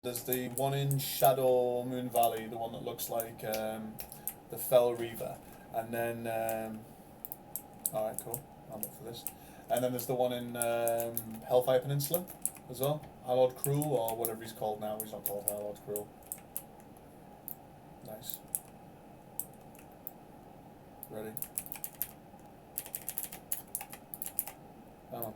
there's the one in Shadow Moon Valley, the one that looks like the Fell Reaver. And then, alright, cool, I'm up for this. And then there's the one in Hellfire Peninsula as well. High Lord Cruel, or whatever he's called now. He's not called High Lord Cruel. Nice. Ready. Come on.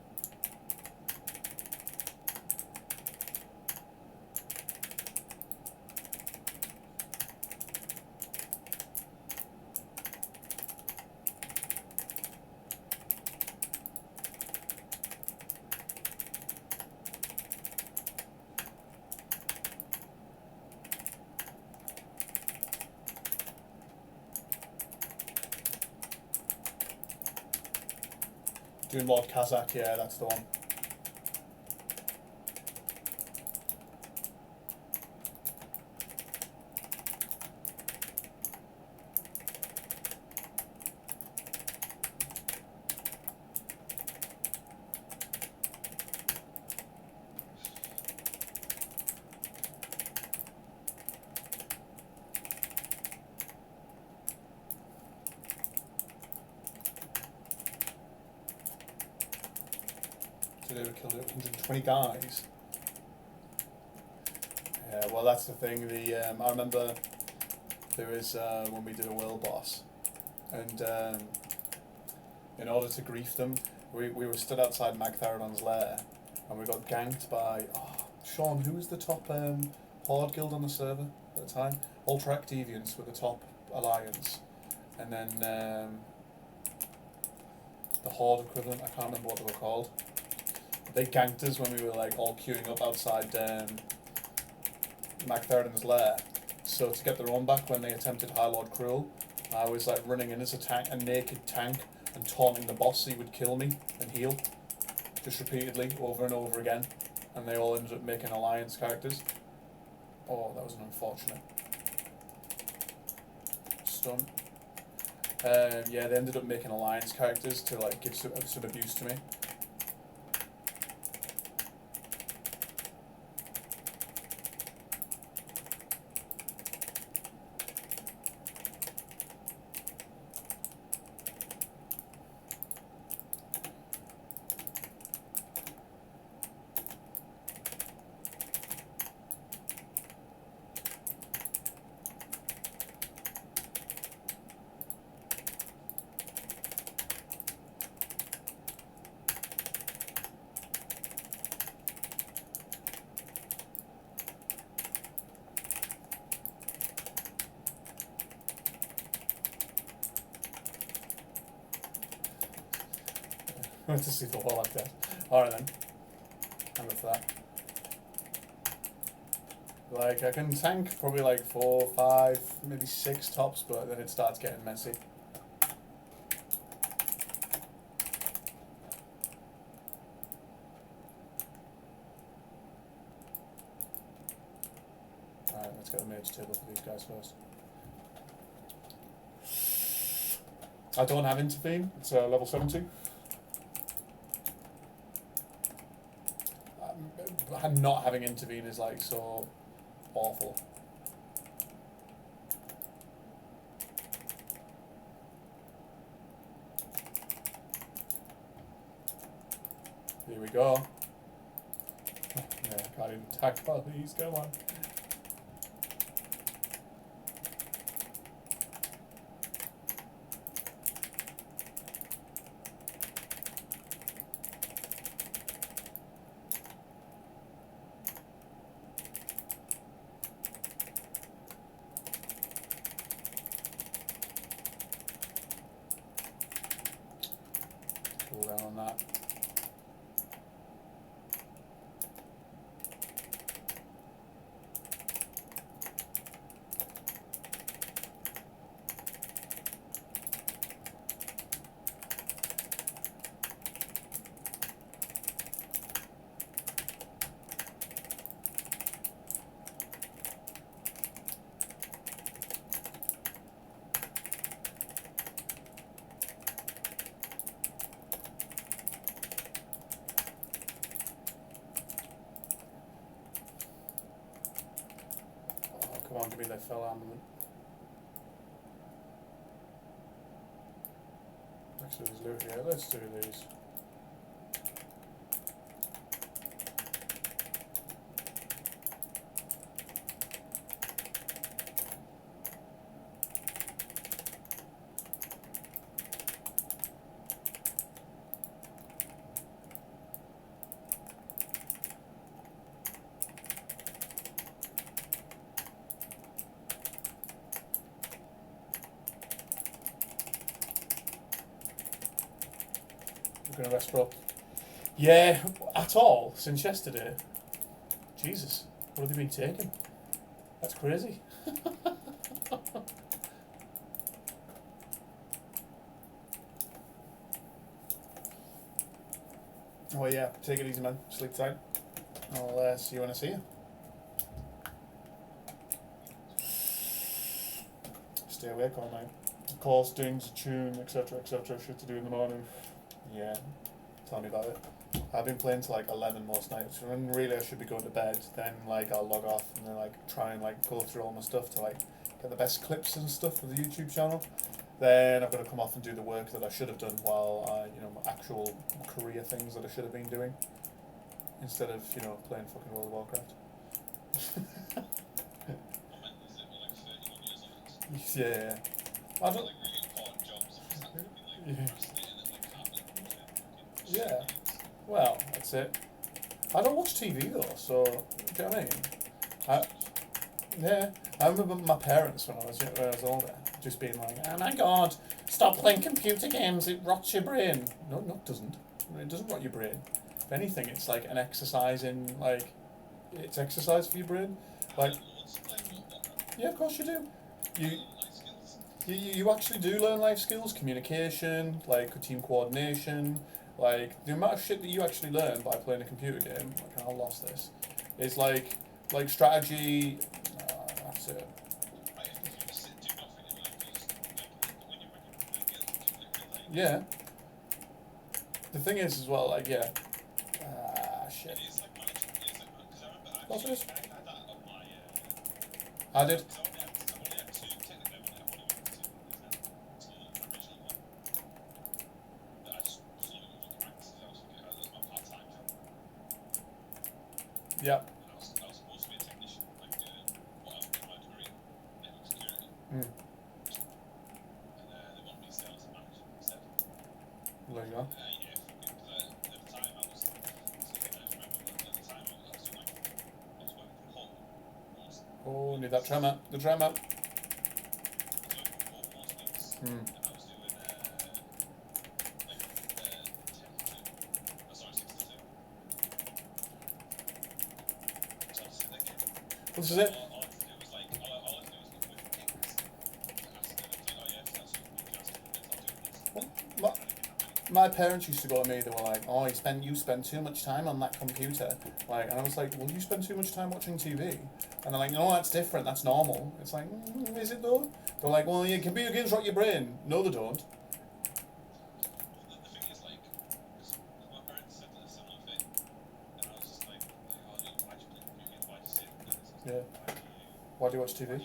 Doing Lord Kazakh, yeah, that's the one. Today we killed 120 guys. Yeah, well that's the thing. I remember there was when we did a world boss, and in order to grief them, we were stood outside Magtheridon's lair, and we got ganked by Sean. Who was the top horde guild on the server at the time? Ultrac Deviants were the top alliance, and then the horde equivalent. I can't remember what they were called. They ganked us when we were like all queuing up outside Magtheridon's lair. So to get the run back when they attempted High Lord Cruel, I was like running in as a naked tank and taunting the boss so he would kill me and heal, just repeatedly over and over again, and they all ended up making alliance characters. Oh, that was an unfortunate stun. Yeah, they ended up making alliance characters to like give some abuse to me. I went to see the wall like that. Alright then. I'm up for that. Like, I can tank probably like 4, 5, maybe 6 tops, but then it starts getting messy. Alright, let's get a mage table for these guys first. I don't have intervene, it's level 70. Not having intervene is like so awful. Here we go. Yeah, can't even attack all these, come on. Cool down on that. Come on, give me that fell armament. Actually, there's loot here. Let's do these. We're going to rest Prot. Yeah, at all, since yesterday. Jesus, what have they been taking? That's crazy. Oh yeah, take it easy, man. Sleep tight. I'll see you when I see you. Stay awake all night. Call stings, tune, etc., etc. Shit to do in the morning. Yeah, tell me about it. I've been playing till like 11 most nights. When really I should be going to bed. Then like I'll log off and then like try and like go through all my stuff to like get the best clips and stuff for the YouTube channel. Then I've got to come off and do the work that I should have done while my actual career things that I should have been doing, instead of playing fucking World of Warcraft. Yeah. I don't. Yeah. Yeah. Well, that's it. I don't watch TV though, so do you know what I mean? Yeah. I remember my parents when I was older just being like, "Oh my God, stop playing computer games. It rots your brain." No, it doesn't. It doesn't rot your brain. If anything, it's like an exercise in it's exercise for your brain. Like, yeah, of course you do. You actually do learn life skills, communication, like team coordination, like the amount of shit that you actually learn by playing a computer game. Like, I lost this. It's like strategy. That's it. Yeah. The thing is as well, like, yeah. Shit. What's this? I did. Yeah. Mm. There you go. Oh, need that tremor. The tremor. Mm. This is it. My parents used to go to me, they were like, "Oh, you spend too much time on that computer." Like, and I was like, "Well, you spend too much time watching TV." And they're like, "No, that's different, that's normal." It's like, is it though? They're like, "Well, yeah, computer games rot your brain." No, they don't. Yeah. Why do you watch TV?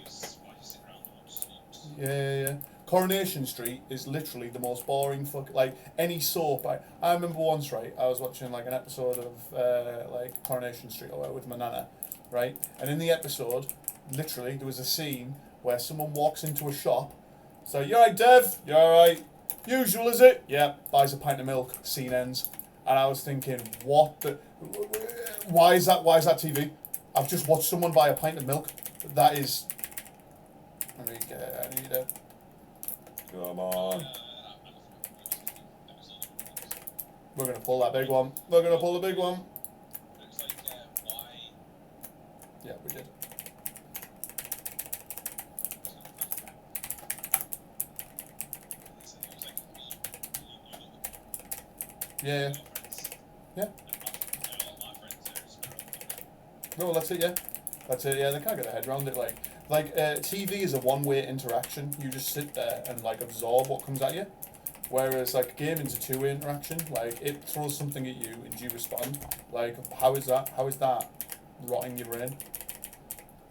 Yeah. Coronation Street is literally the most boring like any soap. I remember once, right, I was watching like an episode of like Coronation Street or with my nana, right? And in the episode, literally there was a scene where someone walks into a shop. So, "You alright, Dev? You alright? Usual, is it?" "Yeah." Buys a pint of milk. Scene ends. And I was thinking, what the? Why is that TV? I've just watched someone buy a pint of milk. That is. I need it. Come on. We're going to pull that big one. We're going to pull the big one. Yeah, we did. Yeah. No, that's it, yeah. That's it, yeah. They can't get their head around it. Like TV is a one-way interaction. You just sit there and like absorb what comes at you. Whereas like gaming's a two-way interaction. Like it throws something at you and you respond. Like how is that rotting your brain?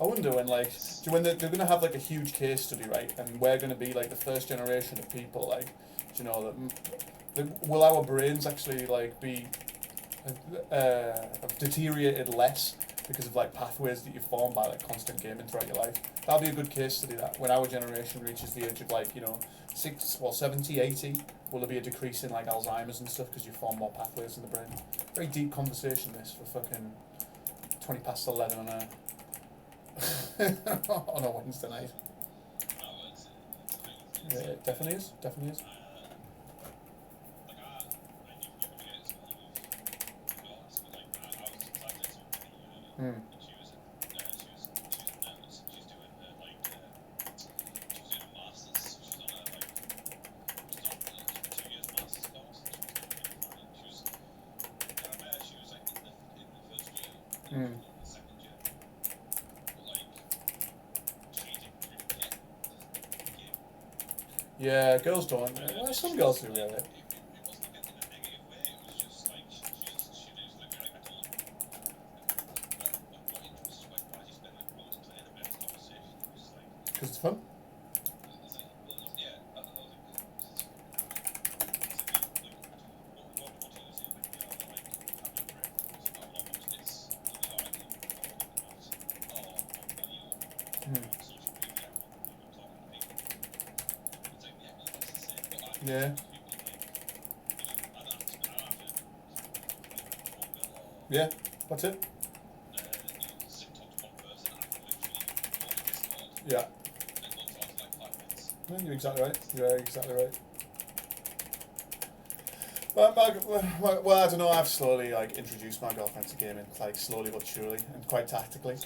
I wonder when, like, when they're going to have, like, a huge case study, right? And we're going to be, like, the first generation of people, like, you know, will our brains actually, like, be have deteriorated less because of, like, pathways that you form by, like, constant gaming throughout your life? That'll be a good case study, that. When our generation reaches the age of, like, you know, 70, 80, will there be a decrease in, like, Alzheimer's and stuff because you form more pathways in the brain? Very deep conversation, this, for fucking 20 past 11 on a... on a Wednesday night. Yeah, it definitely is. Definitely is. Hmm. Hmm. Yeah, girls don't. Well, some girls do, really. Because it's fun. Hmm. Yeah. Yeah, that's it. Yeah. No, you're exactly right. You're exactly right. Well, I don't know. I've slowly, like, introduced my girlfriend to gaming, like, slowly but surely, and quite tactically.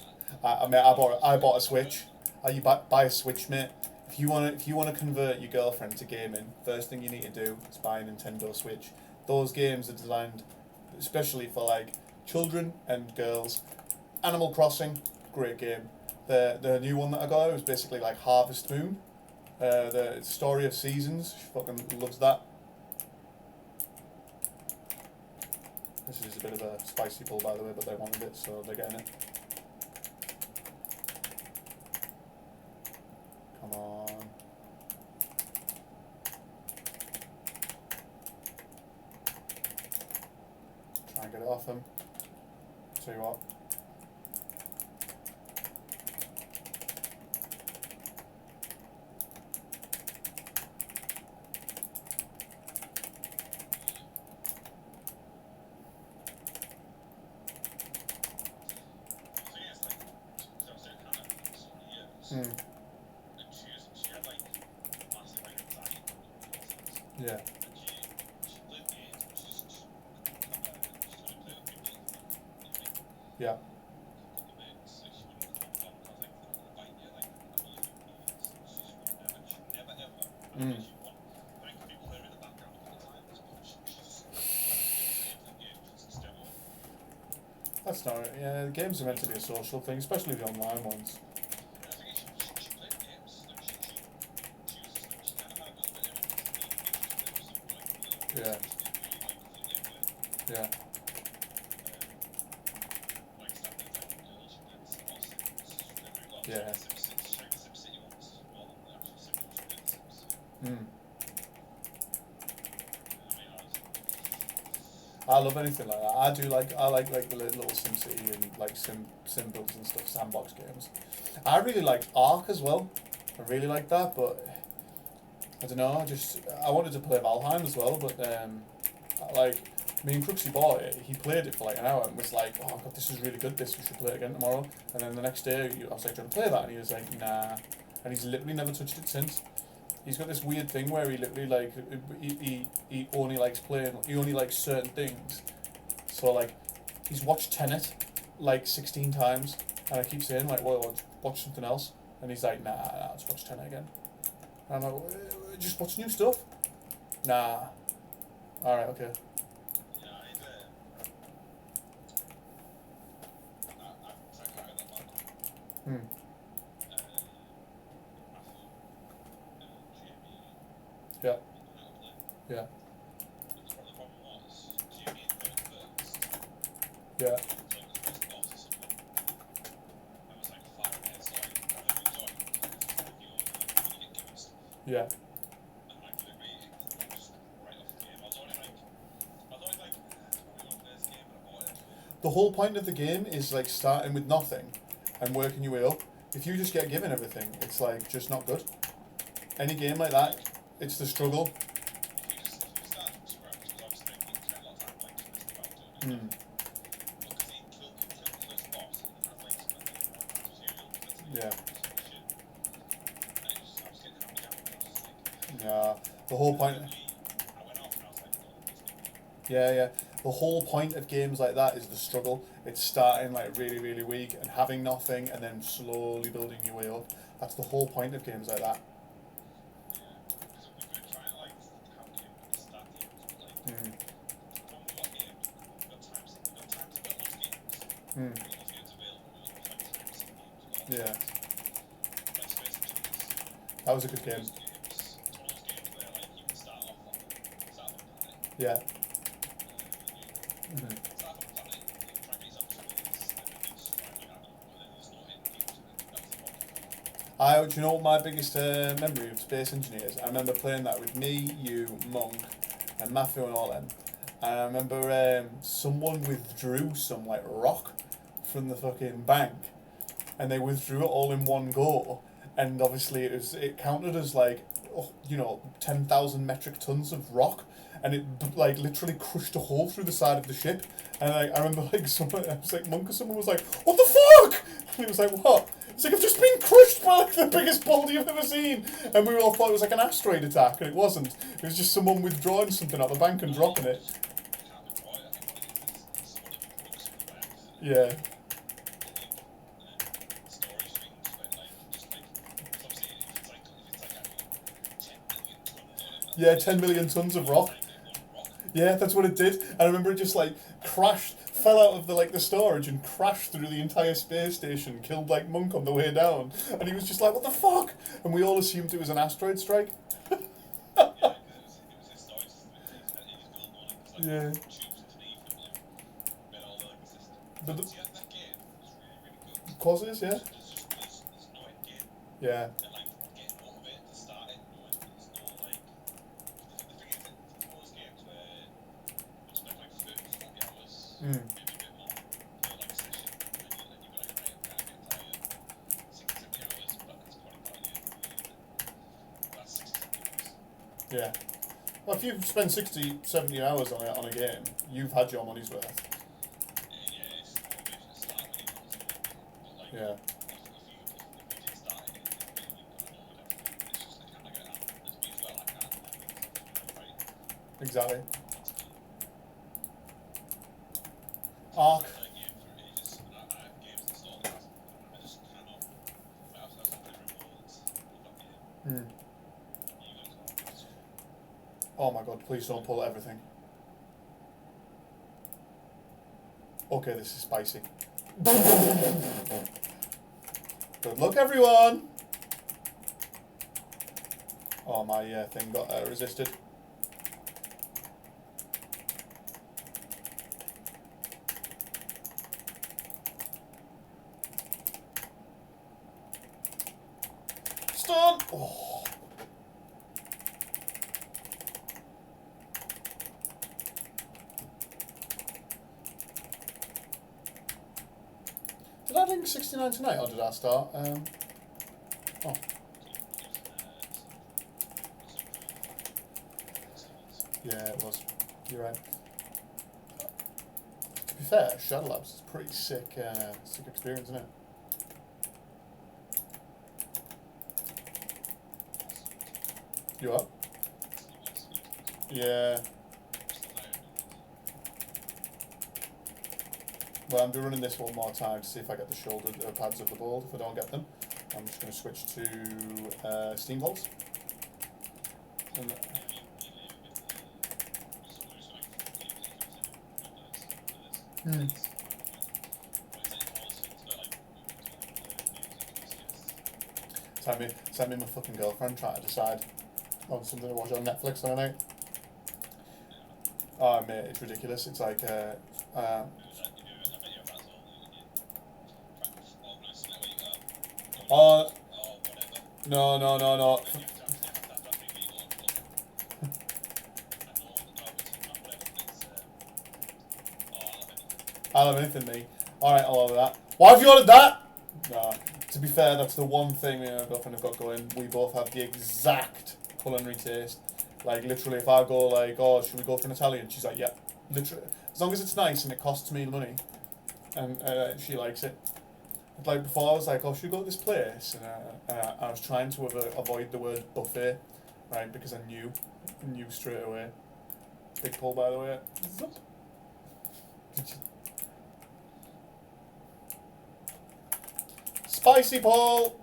I mean, I bought a Switch. You buy a Switch, mate. If you wanna convert your girlfriend to gaming, first thing you need to do is buy a Nintendo Switch. Those games are designed especially for, like, children and girls. Animal Crossing, great game. The new one that I got was basically like Harvest Moon. The Story of Seasons. She fucking loves that. This is a bit of a spicy pull, by the way, but they wanted it, so they're getting it. Come on. Try and get it off him. Tell you what. Hmm. Yeah. Yeah. Mm. That's not. Yeah, the games are meant to be a social thing, especially the online ones. Yeah. Yeah. Yeah. Mm. I love anything like that. I like the little SimCity and like sim builds and stuff, sandbox games. I really like Ark as well. I really like that, but I don't know. I wanted to play Valheim as well, but like me and Crooksy bought it. He played it for like an hour and was like, "Oh god, this is really good. This we should play it again tomorrow." And then the next day, I was like, "Do you want to play that?" And he was like, "Nah." And he's literally never touched it since. He's got this weird thing where he literally like he only likes playing. He only likes certain things. So like, he's watched Tenet like 16 times, and I keep saying like, "Well, watch something else," and he's like, "Nah, let's watch Tenet again." And I'm like, "Just watch new stuff." Nah. All right, okay. Hmm. Yeah. Yeah. Yeah. Yeah. The whole point of the game is like starting with nothing and working your way up. If you just get given everything, it's like just not good. Any game like that, it's the struggle. Hmm. Yeah. Yeah. The whole point. Yeah. The whole point of games like that is the struggle. It's starting like really, really weak and having nothing and then slowly building your way up. That's the whole point of games like that. Mm. Mm. Yeah. That was a good game. Yeah. Mm-hmm. Do you know what my biggest memory of Space Engineers? I remember playing that with me, you, Monk, and Matthew and all them. And I remember someone withdrew some like rock from the fucking bank, and they withdrew it all in one go. And obviously it counted as like 10,000 metric tons of rock, and it like literally crushed a hole through the side of the ship. And I remember like someone, I was like Monk or someone was like, "What the fuck?" And he was like, "What?" It's like, "I've just been crushed by like the biggest boulder you've ever seen." And we all thought it was like an asteroid attack, and it wasn't. It was just someone withdrawing something out the bank and dropping it. Yeah. Yeah, 10 million tons of rock. Yeah, that's what it did. And I remember it just like crashed, fell out of the storage and crashed through the entire space station, killed like Monk on the way down. And he was just like, "What the fuck?" And we all assumed it was an asteroid strike. Yeah. But of course it is, yeah. Yeah. Mm. Yeah. Well, if you've spent 60, 70 hours on a game, you've had your money's worth. Yeah. Exactly. Arc. Hmm. Oh my god, please don't pull everything. Okay, this is spicy. Good luck, everyone! Oh, my thing got resisted. Stun! Oh. Did I link 69 tonight, or did I start? Oh. Yeah, it was. You're right. To be fair, Shadow Labs is a pretty sick experience, isn't it? You up? Yeah. Well, I'm running this one more time to see if I get the shoulder pads of the board. If I don't get them, I'm just going to switch to Steam Vaults. Hmm. Send me my fucking girlfriend trying to decide on something to watch on Netflix the other night. Oh, mate, it's ridiculous. It's like, oh, no. I'll have anything, me. Alright, I'll order that. Why have you ordered that? Nah. To be fair, that's the one thing me and my girlfriend have got going. We both have the exact culinary taste. Like, literally, if I go, like, oh, should we go for an Italian? She's like, yeah. Literally. As long as it's nice and it costs me money. And she likes it. Like, before I was like, oh, should we go to this place? And I was trying to avoid the word buffet, right? Because I knew straight away. Big pull, by the way. Zup. Spicy pull!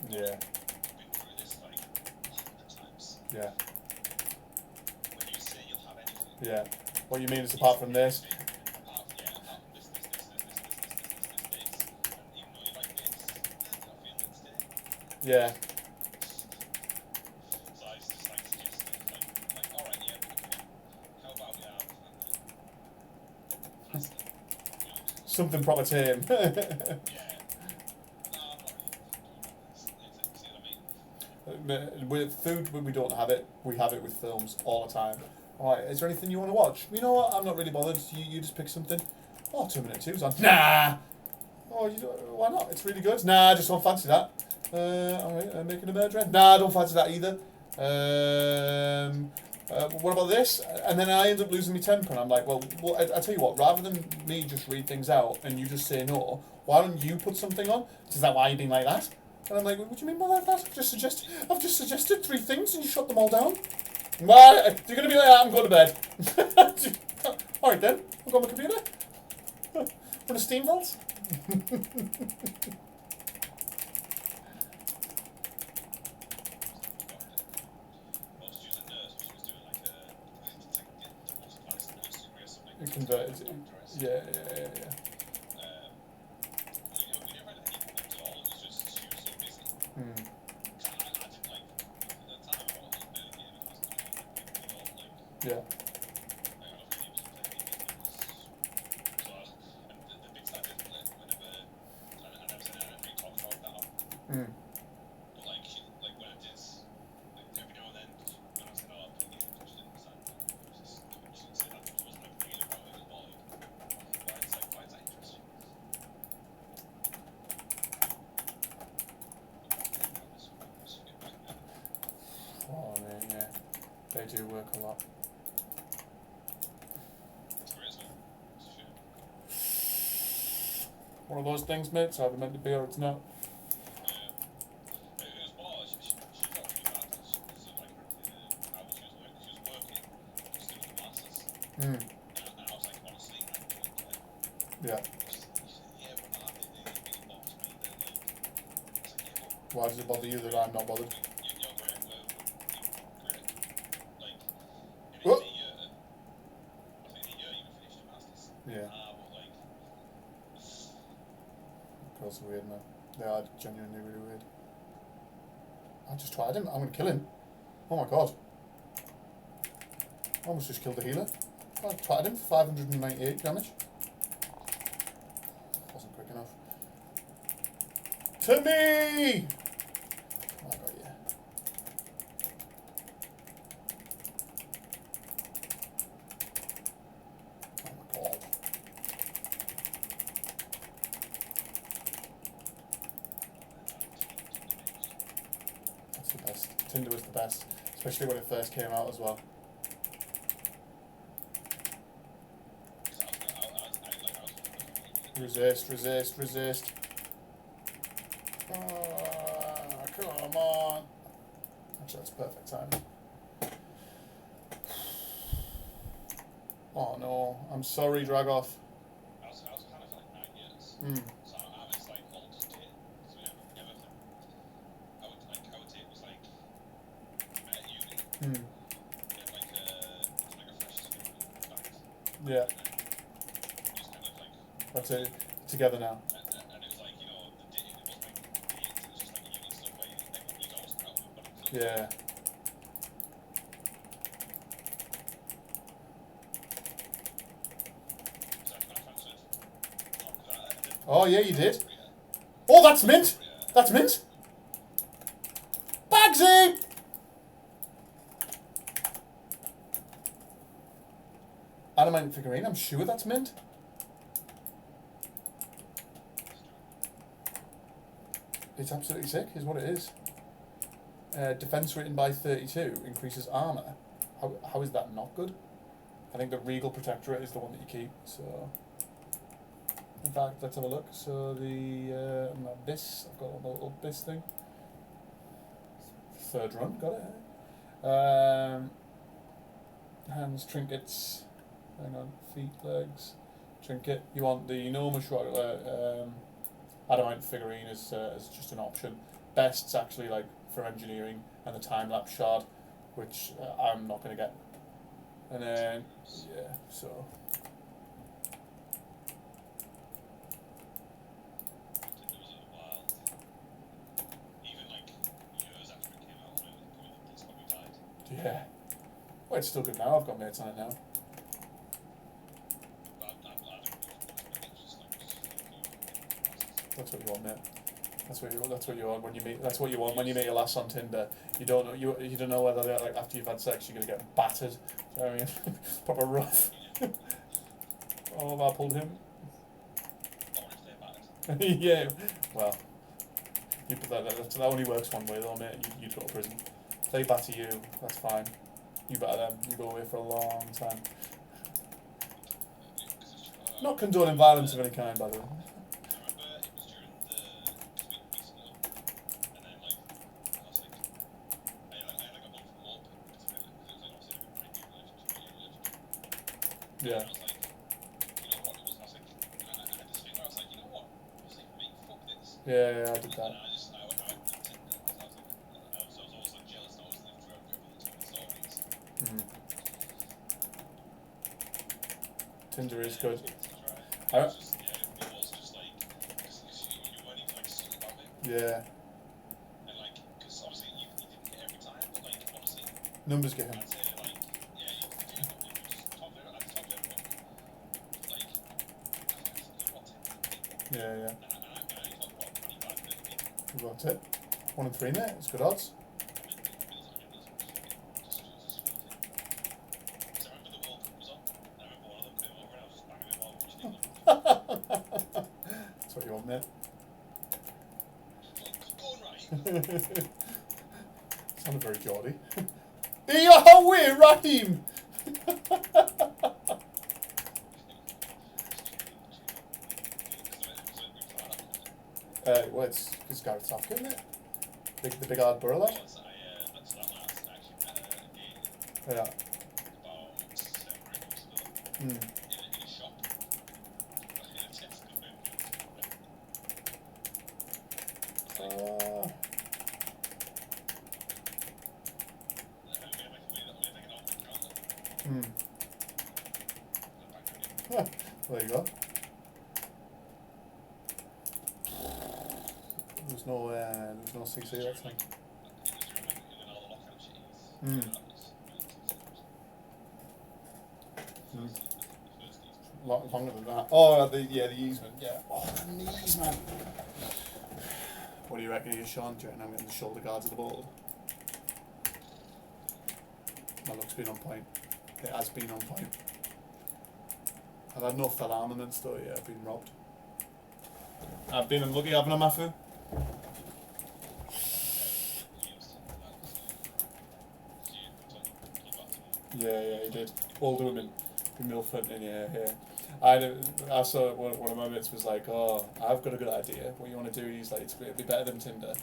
Yeah. Yeah. Yeah. What you mean is apart from this? Yeah. Something proper tame. With food, when we don't have it, we have it with films all the time. Alright, is there anything you want to watch? You know what? I'm not really bothered. You just pick something. Oh, 2-minute 2's on. Nah! Oh, why not? It's really good. Nah, I just don't fancy that. Alright, I'm making a murder. Nah, I don't fancy that either. What about this? And then I end up losing my temper, and I'm like, well, I tell you what, rather than me just read things out and you just say no, why don't you put something on? Is that why you're being like that? And I'm like, what do you mean by that? I've just suggested 3 things and you shut them all down. Well, if you're going to be like that, I'm going to bed. Alright then, I'll go on my computer. Run a steam vault. Converted. Yeah. Yeah. Oh man, yeah. They do work a lot. One of those things, mate, it's either meant to be or it's not. Yeah. Why does it bother you that I'm not bothered? What? Yeah. Girls are weird, man. They are genuinely really weird. I just tried him. I'm going to kill him. Oh my god. I almost just killed the healer. I tried him for 598 damage. Wasn't quick enough. To me! Oh, I got you. Oh my god. That's the best. Tinder was the best. Especially when it first came out as well. Resist. Come on. Actually, that's perfect timing. Oh no, I'm sorry, Dragoth. I was kind of like 9 years. So I was like old as tit. So we never our tit was like met at uni. We had like a fresh skin back. Yeah. Just kind of like That's it. Together now. and it was like, you know, the dating, it wasn't like dates, it was just like uni stuff where everybody goes out with buddies. Yeah. So I transferred. Oh yeah, you did. Oh, that's mint. That's mint. Bagsy. Adamant figurine, I'm sure that's mint. It's absolutely sick, is what it is. Defense rating by 32 increases armor. How is that not good? I think the Regal Protectorate is the one that you keep, so... In fact, let's have a look. So the Abyss, I've got a little Abyss thing. Third run, got it. Hands, trinkets, hang on, feet, legs, trinket. You want the enormous adamant figurine as just an option. Best's actually like for engineering, and the time lapse shard, which I'm not going to get. And then yeah, so. Yeah. Well, it's still good now. I've got mates on it now. That's what you want, mate. That's what you want when you meet. That's what you want when you meet your lass on Tinder. You don't know you don't know whether they're, like after you've had sex you're gonna get battered. Do you know what I mean? Proper rough. Oh, I pulled him. Yeah. Well, that only works one way though, mate. You'd go to prison. If they batter you, that's fine. You batter them, you go away for a long time. Not condoning violence of any kind, by the way. Yeah. Yeah, I did that. Tinder is good. Yeah. Numbers get him. Yeah. That's it. 1 in 3, mate. It's good odds. That's what you want, mate. Sounded very Geordie. Yahweh Rahim! Well, it's Gareth Southgate, isn't it? The big hard borough lad. Yeah. There you go. There's no CC that thing. Longer than that. Oh, the easement. Yeah. Oh, the knees, man. What do you reckon, here, Sean? Do you reckon I'm getting the shoulder guards of the board? My luck's been on point. It has been on point. I've had no fell armaments though. Yeah, I've been robbed. I've been unlucky having a Mafu. Yeah, he did. Older women, in Milford, and yeah. I saw one of my mates was like, "Oh, I've got a good idea. What you want to do?" He's like, "It'd be better than Tinder.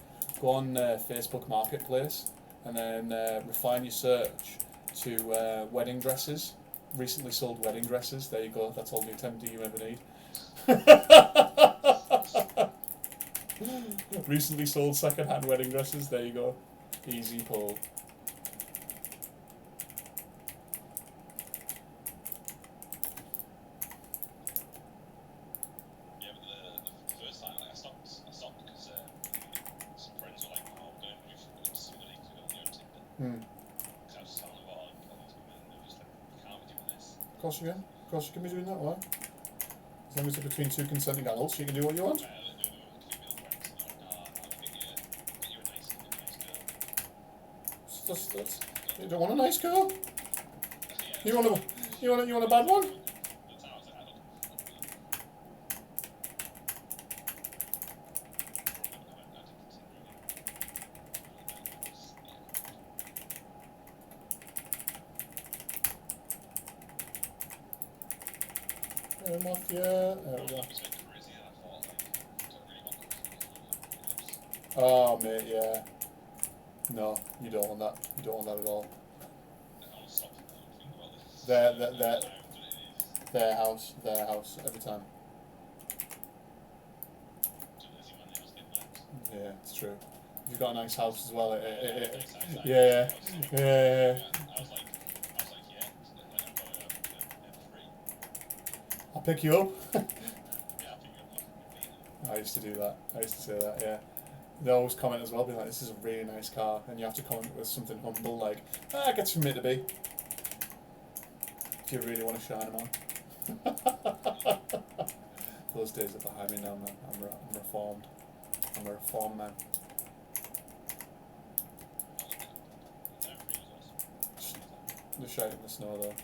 Go on Facebook Marketplace, and then refine your search to wedding dresses. Recently sold wedding dresses. There you go. That's all the attention you ever need." Recently sold second-hand wedding dresses. There you go. Easy pull. Of course you can be doing that, why? As long as it's between two consenting adults, you can do what you want. You don't want a nice girl? You want You want a bad one? Off, yeah. There we go. Oh mate, yeah. No, you don't want that. You don't want that at all. Their house every time. Yeah, it's true. You've got a nice house as well. Yeah. I'll pick you up. I used to do that. I used to say that, yeah. They always comment as well, being like, this is a really nice car, and you have to comment with something humble, like, it gets from A to B. Do you really want to shine them on? Those days are behind me now, man. I'm reformed. I'm a reformed man. The shite in the snow, though.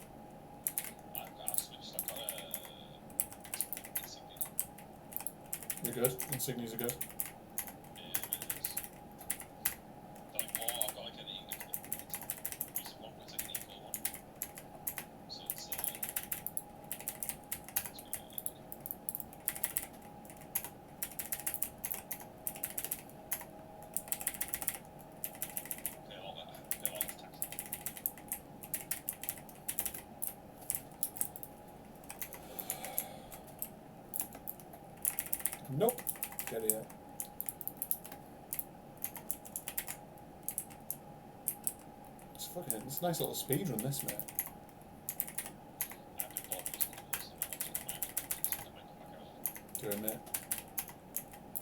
You're good? Insignias are good? Nope. Get it yet. It's a nice little speed run, this, mate. Do it, mate.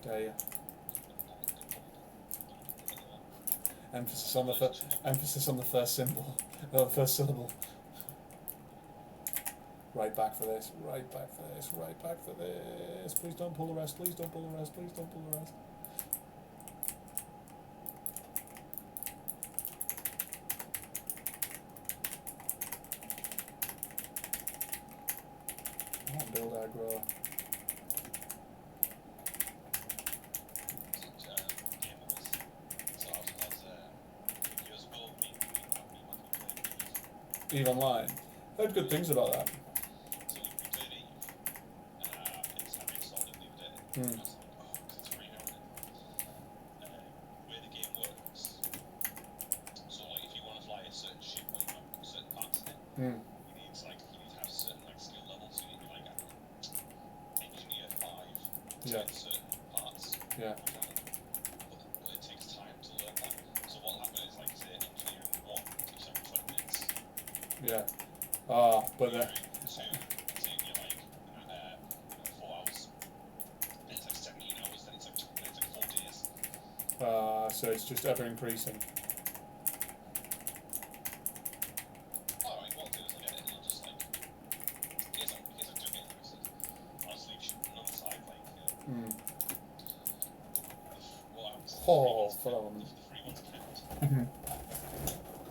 Dare you. Emphasis on the first symbol. No, the first syllable. Right back for this, right back for this, right back for this. Please don't pull the rest, please don't pull the rest, please don't pull the rest. I want build aggro. Eve Online. Heard good things about that. Mm. Where the game works. So like if you want to fly a certain ship or you have certain parts in it, you need to have certain skill levels. So you need like engineer 5 to get certain parts. Yeah. But it takes time to learn that. So what happens is say engineering 1 takes like 20 minutes. Yeah. But so it's just ever increasing. Alright, what I'll do is I'll get it and I'll just here's I'm doing it, I'll just leave shit on the side, what happens is for that one. the free ones count.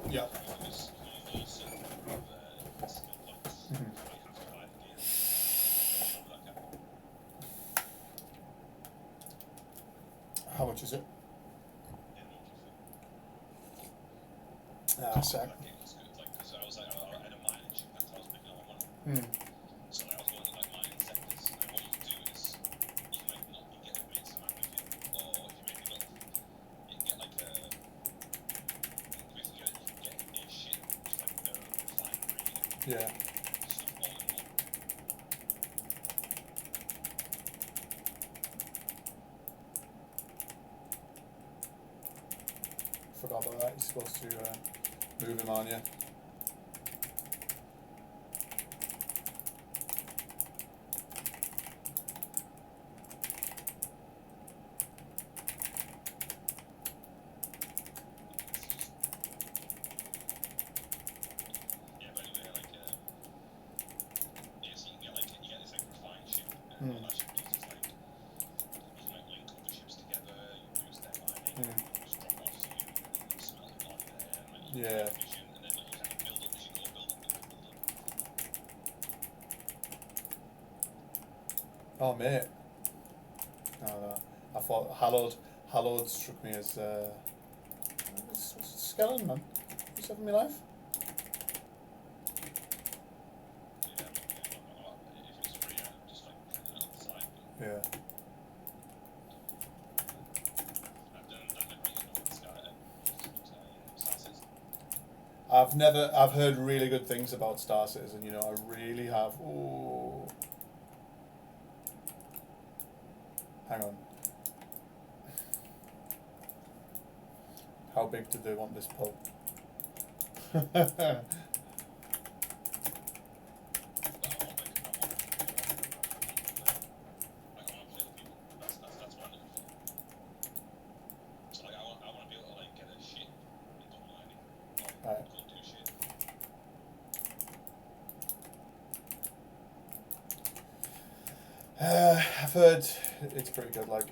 Yeah. How much is it? Sack. Because I was like, I had a mileage, and I was making all my money. So I was going to like mining sectors, and what you can do is you can not get a mix amount with you, or if you make it up, you can get like a basically you can get a shit, just like a refinery. Yeah. Stuff all in one. Forgot about that. You're supposed to move him on, yeah. Yeah, but anyway, so you get this refined ship, and all that ship does is you can link all the ships together, you boost their mining, just drop off so you smelt the body there, and Yeah. efficient, and then you kind of build up as you go, build up. Oh, mate. No. I thought Hallowed struck me as it's a skeleton, man. You saving my life? Yeah. I've heard really good things about Star Citizen, you know, I really have. Ooh. Hang on. How big do they want this pub? Right. I've heard it's pretty good, like,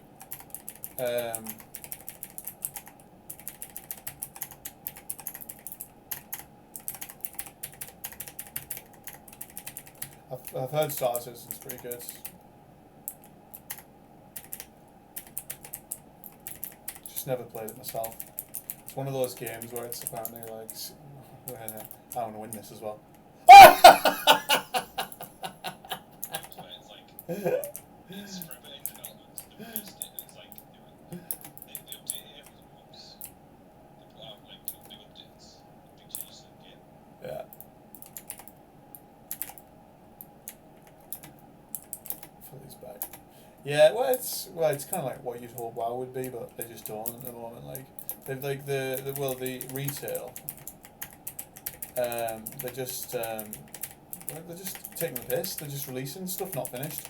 I've heard Star Citizen's pretty good. Just never played it myself. It's one of those games where it's apparently like, I want to win this as well. It's forever in development. The first it's like they update it every couple of months. They put out like big updates, big changes to the game. Yeah. Fill these back. Yeah, well it's kind of like what you'd hope WoW would be, but they just don't at the moment. Like they've like the retail. They're just taking the piss. They're just releasing stuff not finished.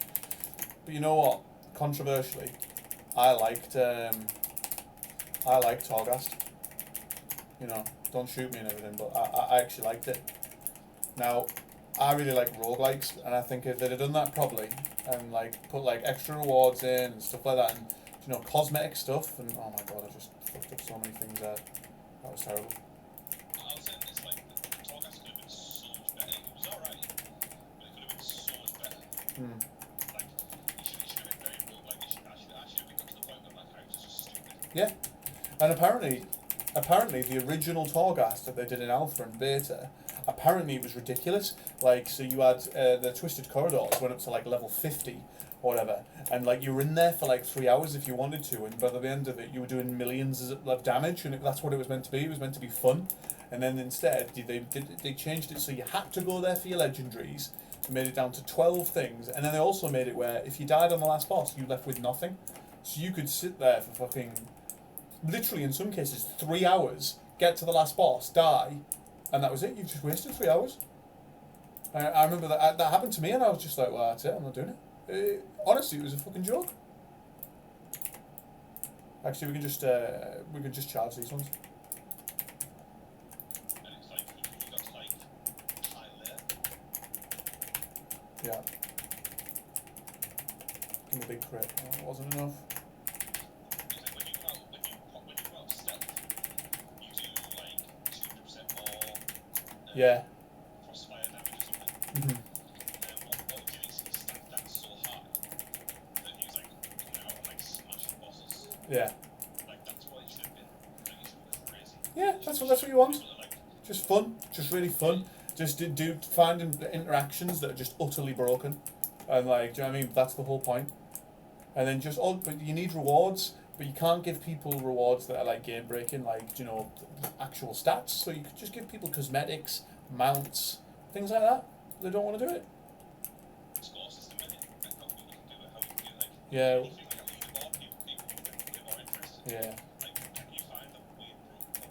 But you know what? Controversially, I liked Torghast. You know, don't shoot me and everything, but I actually liked it. Now, I really like roguelikes, and I think if they'd have done that properly and like put like extra rewards in and stuff like that, and you know, cosmetic stuff, and oh my god, I just fucked up so many things there. That was terrible. I'll say this, like Torghast could have been so much better. It was alright, but it could have been so much better. Like it should have been very roguelike. It should actually have got to the point where my character's just stupid. Yeah, and apparently the original Torghast that they did in alpha and beta, apparently it was ridiculous. Like, so you had the twisted corridors went up to like level 50 or whatever, and like you were in there for like 3 hours if you wanted to, and by the end of it you were doing millions of damage, and that's what it was meant to be. It was meant to be fun, and then instead they changed it so you had to go there for your legendaries. They made it down to 12 things, and then they also made it where if you died on the last boss, you left with nothing. So you could sit there for fucking, literally in some cases, 3 hours, get to the last boss, die, and that was it. You just wasted 3 hours. I remember that happened to me, and I was just like, well, that's it, I'm not doing it. Honestly, it was a fucking joke. Actually, we can just charge these ones. And it's like you got to like high there. Yeah. Give me a big crit. Oh, it wasn't enough. It's like when you go out stealth, you do like 200% more. Yeah. Crossfire damage or something. Mhm. What did he stack that so high that he was like coming out and like smashing bosses? Yeah. Like that's what it should have been. Like it should have been crazy. Yeah, that's what you want. Like, Just fun, just really fun. Just do finding interactions that are just utterly broken, and like, do you know what I mean? That's the whole point. And then just but you need rewards, but you can't give people rewards that are like game breaking, like, you know, actual stats. So you could just give people cosmetics, mounts, things like that. They don't want to do it. score system in it. Like how people can do it, how we can do it. Like Yeah. anything like a leaderboard, people will be more interested. Yeah. Like can you find the weird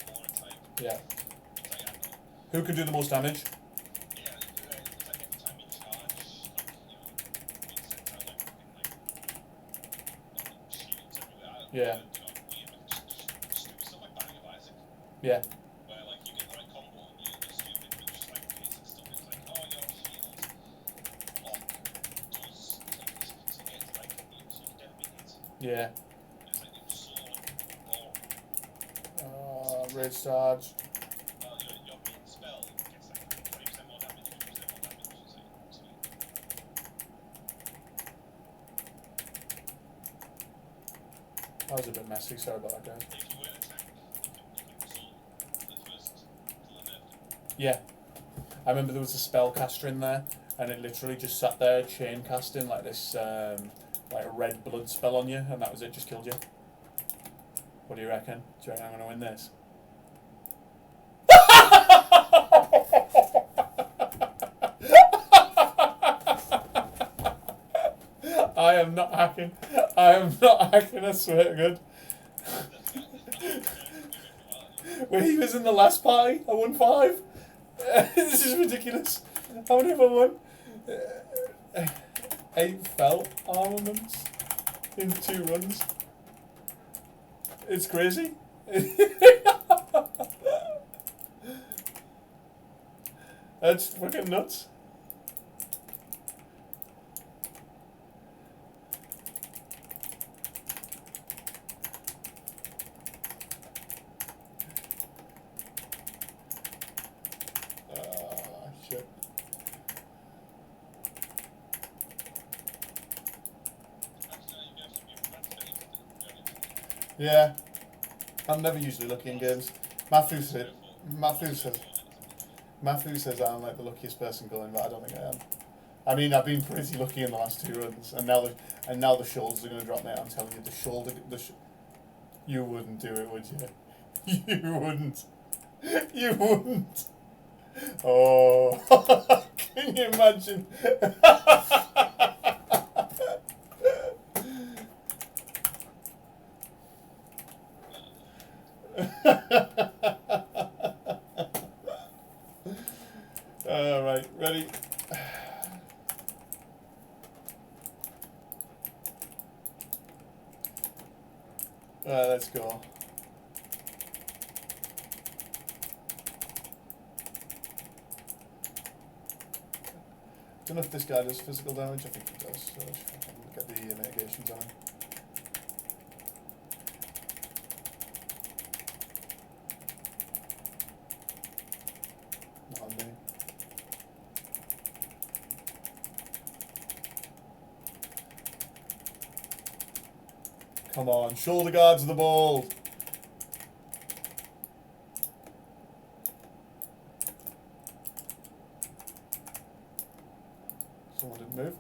more type? Yeah. It's like I don't know. Who can do the most damage? Yeah, it's like every time you charge, like you know, it sends out like fucking like shields everywhere. I don't Yeah. know, you know, weird like stupid stuff like Binding of Isaac. Yeah. Where like you get the right combo and you do stupid but just like basic stuff. It's like, oh your shield block does like this to get like so you never be hit. Yeah. It's like it's so like Red Sarge. well your main spell gets like 20% more damage, 50% more damage. It's like sweet. That was a bit messy, sorry about that, guys. If you were in a tank, you could consult the first till the nerf. Yeah. I remember there was a spellcaster in there, and it literally just sat there chain casting like this, like a red blood spell on you, and that was it, just killed you. What do you reckon? Do you reckon I'm going to win this? I am not hacking. I am not hacking, I swear to God. When he was in the last party, I won 5. This is ridiculous. How many have I won? 8 felt armaments in 2 runs. It's crazy. That's fucking nuts. Shit. Yeah. I'm never usually lucky in games. Matthew says I'm like the luckiest person going, but I don't think I am. I mean, I've been pretty lucky in the last 2 runs, and now the shoulders are going to drop, mate. I'm telling you, the shoulder, you wouldn't do it, would you? You wouldn't. You wouldn't. Oh, can you imagine? Right, ready? Let's go. Don't know if this guy does physical damage. I think he does, so I should get the mitigations on him. Not on me. Come on, shoulder guards the ball. Someone didn't move.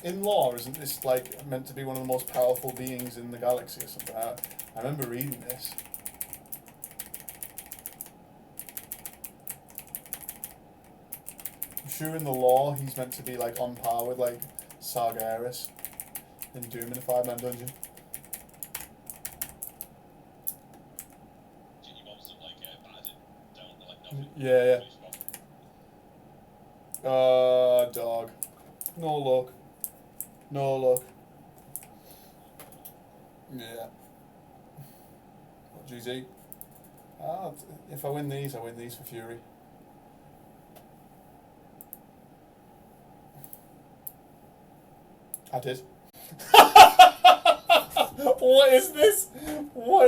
In lore, isn't this like meant to be one of the most powerful beings in the galaxy or something? I remember reading this. I'm sure in the lore he's meant to be like on par with like Sargeras in Doom in a 5-man dungeon. Yeah, yeah. Dog. No luck. No luck. Yeah. Well, GG. If I win these for Fury. I did. What is this? What?